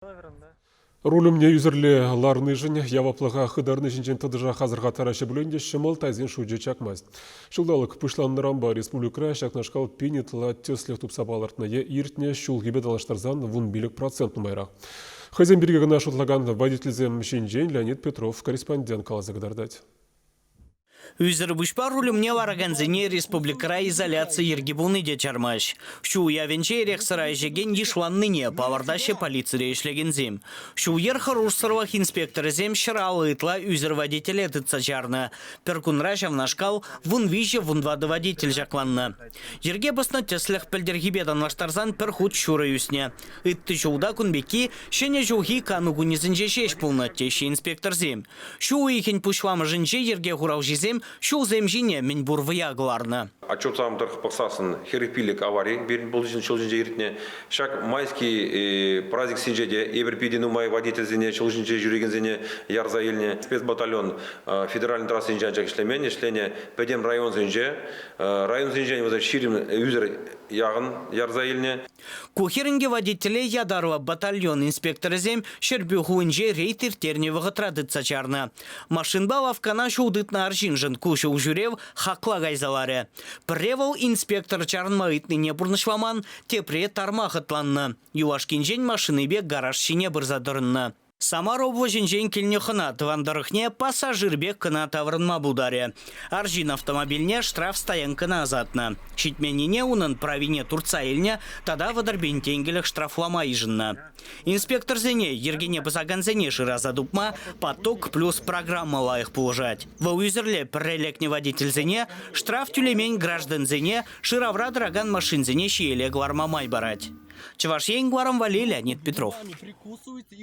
Рулімне үзірлі ларны жын, яваплыға қыдарны жінжен тұдыжа қазырға тарашы бүлінде шымыл тайзен шуджи чакмаз. Шулдалық пышланны рамба республикра шақнашқал пенетла тёслих тупсабалартына иртне шул гибе далаштарзан вун билік процент нумайрақ. Хазен бірге гына шутлаган водительзем Шинжен Леонид Петров корреспондент калазагдардать. Үзір бұшпар рулімне вараганзіне республикара изоляция ергебуны де чармаш. Шу явенче рексара жеген ешланныне павардаще полиция ешлегензем. Шу ерхар урсырвах инспекторзем шыралы ытла үзір водитель этыца чарны. Перкунра жавнашкал вун виже вун вады водитель жакланны. Ерге басна теслях пельдергибедан лаштарзан перхут шуры үсне. Итты жууда кунбеки шене жуги канугунизінже шеш пулны теші инспекторзем. Шу ихен пушвамы жінже ерге хурау жезем шул земжине мен бурвыя гларны. Отчет сам пақсасын херепилик аварий берін бұл жин чылжын жейрітіне. Шак майский праздник синжеде эбір май водительзіне чылжын жей жүрегензіне ярза еліне. Спецбатальон федеральный трассы инжанчак ішлемен, ішлене пәдем район зінже. Район зінжен вазар ширим үзір яғын ярза еліне. Кухерінге водителе ядарова батальон инспекторзем шербюхуынже рейтер терневығы традыца чарны. Машинба лавкана шулдытна аржинжын кушыл жүрев хақла гайзалары. Превал инспектор чарнма итныне бұрнышваман тепре тармақытланны. Юашкинжен машины бе гараж шине бірзадырынны. Самарово жинжен келнехына твандарыхне пассажирбек кына таврынма бударе. Аржин автомобильне штраф стоянкына азатны. Шитменине унын правине Турца елне тада вадарбен тенгелік штрафлама ижынна. Инспектор зене ергене бізаганзене шыраза дупма поток плюс программа лайық положать. Во үзірле піррелекне водитель зене штраф тюлемень граждан зене шыравра драган машин зене шиеле глармамай барать. Чаваш ен гларам вали Леонид Петров.